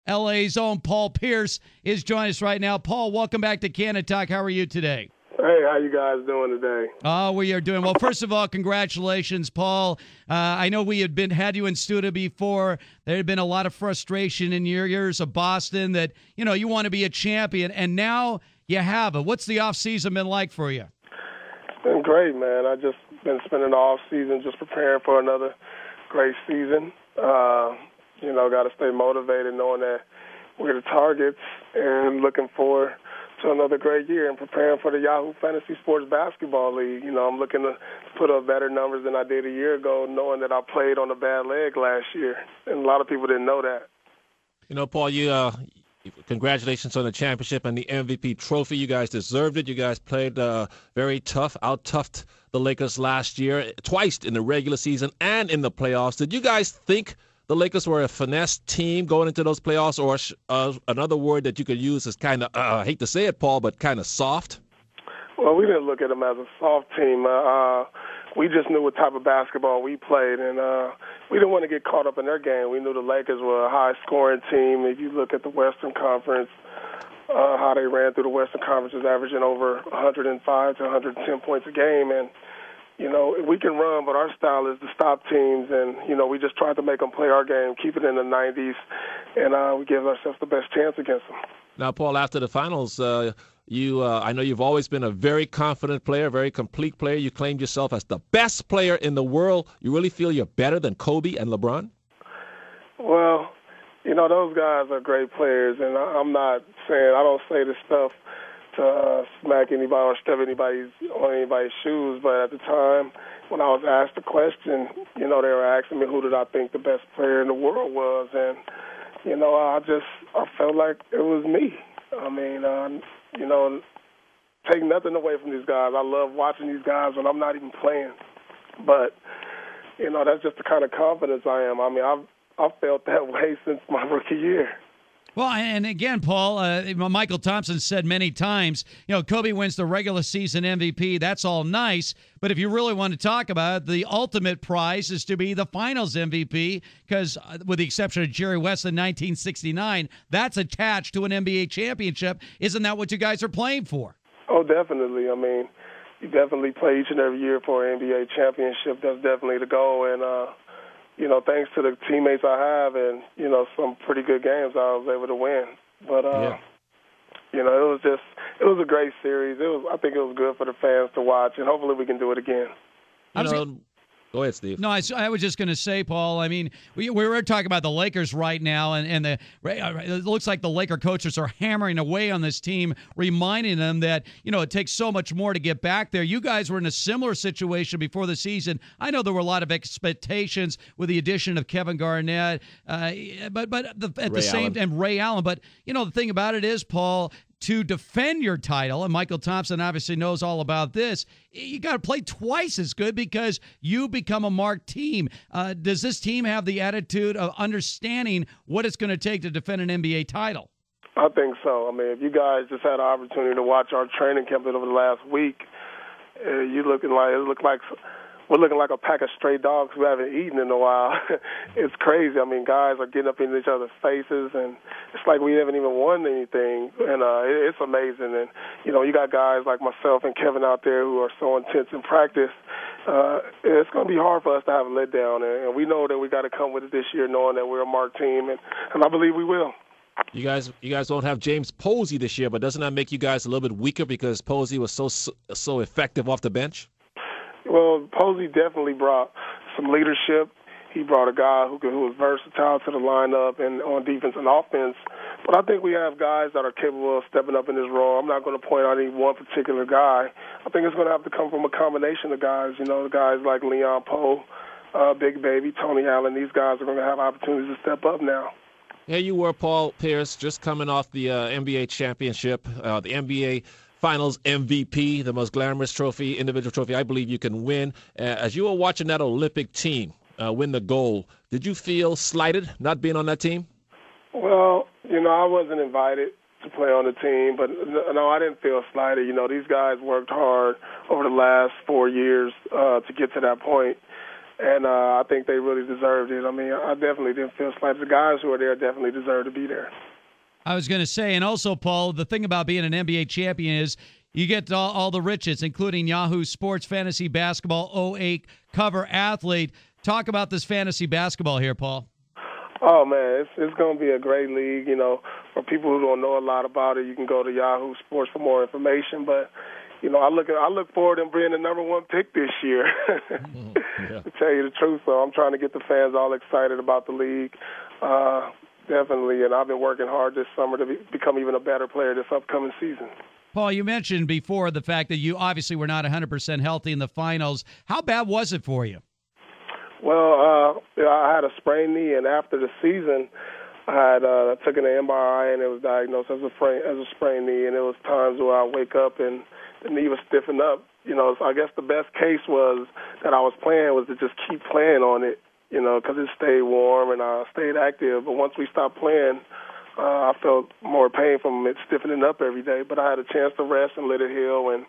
LA's own Paul Pierce is joining us right now. Paul, welcome back to Canada Talk. How are you today? Hey, how you guys doing today? Oh, we are doing well. First of all, congratulations, Paul. I know we had you in studio before. There had been a lot of frustration in your years of Boston that, you want to be a champion, and now you have it. What's the offseason been like for you? It's been great, man. I just been spending the off-season just preparing for another great season. Got to stay motivated knowing that we're the targets and looking forward to another great year and preparing for the Yahoo Fantasy Sports Basketball League. I'm looking to put up better numbers than I did a year ago, knowing that I played on a bad leg last year, and a lot of people didn't know that. Paul, congratulations on the championship and the MVP trophy. You guys deserved it. You guys played very tough, out-toughed the Lakers last year, twice in the regular season and in the playoffs. Did you guys think the Lakers were a finesse team going into those playoffs, or another word that you could use is kind of, I hate to say it, Paul, but kind of soft? Well, we didn't look at them as a soft team. We just knew what type of basketball we played, and we didn't want to get caught up in their game. We knew the Lakers were a high-scoring team. If you look at the Western Conference, how they ran through the Western Conference is averaging over 105 to 110 points a game, and we can run, but our style is to stop teams, and, we just tried to make them play our game, keep it in the 90s, and we give ourselves the best chance against them. Now, Paul, after the finals, I know you've always been a very confident player, very complete player. You claimed yourself as the best player in the world. You really feel you're better than Kobe and LeBron? Well, those guys are great players, and I'm not saying, I don't say this stuff to smack anybody or step on anybody's shoes, but at the time when I was asked the question, they were asking me who did I think the best player in the world was, and I felt like it was me. Take nothing away from these guys. I love watching these guys when I'm not even playing, but that's just the kind of confidence I am. I've felt that way since my rookie year. Well, and again, Paul, Michael Thompson said many times, Kobe wins the regular season MVP. That's all nice. But if you really want to talk about it, the ultimate prize is to be the finals MVP because with the exception of Jerry West in 1969, that's attached to an NBA championship. Isn't that what you guys are playing for? Oh, definitely. You definitely play each and every year for an NBA championship. That's definitely the goal. And, thanks to the teammates I have and, some pretty good games, I was able to win. But, it was a great series. I think it was good for the fans to watch, and hopefully we can do it again. Go ahead, Steve. No, I was just going to say, Paul, we were talking about the Lakers right now, and it looks like the Laker coaches are hammering away on this team, reminding them that, it takes so much more to get back there. You guys were in a similar situation before the season. I know there were a lot of expectations with the addition of Kevin Garnett, and Ray Allen. But, the thing about it is, Paul, to defend your title, and Michael Thompson obviously knows all about this, you got to play twice as good because you become a marked team. Does this team have the attitude of understanding what it's going to take to defend an NBA title? I think so. If you guys just had an opportunity to watch our training camp over the last week, we're looking like a pack of stray dogs who haven't eaten in a while. It's crazy. Guys are getting up in each other's faces, and it's like we haven't even won anything. And it's amazing. And, you got guys like myself and Kevin out there who are so intense in practice. It's going to be hard for us to have a letdown. And we know that we got to come with it this year knowing that we're a marked team, and I believe we will. You guys don't have James Posey this year, but doesn't that make you guys a little bit weaker because Posey was so effective off the bench? Well, Posey definitely brought some leadership. He brought a guy who was versatile to the lineup and on defense and offense. But I think we have guys that are capable of stepping up in this role. I'm not going to point out any one particular guy. I think it's going to have to come from a combination of guys. The guys like Leon Poe, Big Baby, Tony Allen. These guys are going to have opportunities to step up now. Here you were, Paul Pierce, just coming off the NBA championship, the NBA Finals MVP, the most glamorous trophy, individual trophy I believe you can win. As you were watching that Olympic team win the gold, did you feel slighted not being on that team? Well, I wasn't invited to play on the team, but no, I didn't feel slighted. These guys worked hard over the last 4 years to get to that point. and I think they really deserved it. I mean, I definitely didn't feel slighted. The guys who were there definitely deserved to be there. I was going to say, and also, Paul, the thing about being an NBA champion is you get all the riches, including Yahoo Sports Fantasy Basketball 08 cover athlete. Talk about this fantasy basketball here, Paul. Oh, man, it's going to be a great league. You know, for people who don't know a lot about it, you can go to Yahoo Sports for more information. But, you know, I look forward to being the number one pick this year, to tell you the truth. So I'm trying to get the fans all excited about the league, definitely. And I've been working hard this summer to become even a better player this upcoming season. Paul, you mentioned before the fact that you obviously were not 100% healthy in the finals. How bad was it for you? Well, I had a sprained knee, and after the season, I took an MRI, and it was diagnosed as a sprained knee, and it was times where I wake up and the knee was stiffened up. You know, so I guess the best case was that I was playing was to just keep playing on it, you know, because it stayed warm and I stayed active. But once we stopped playing, I felt more pain from it stiffening up every day. But I had a chance to rest and let it heal, and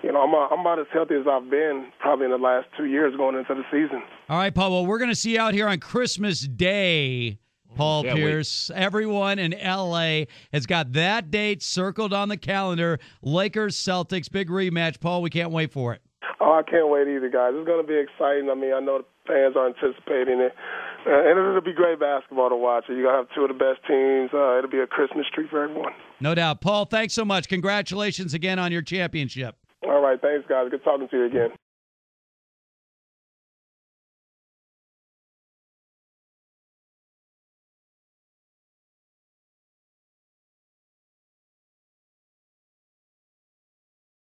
you know, I'm about as healthy as I've been probably in the last 2 years going into the season. All right, Paul. Well, we're going to see you out here on Christmas Day, Paul Pierce. Everyone in L.A. has got that date circled on the calendar. Lakers-Celtics, big rematch. Paul, we can't wait for it. Oh, I can't wait either, guys. It's going to be exciting. I mean, I know the fans are anticipating it. And it'll be great basketball to watch. You're going to have two of the best teams. It'll be a Christmas tree for everyone. No doubt. Paul, thanks so much. Congratulations again on your championship. All right. Thanks, guys. Good talking to you again.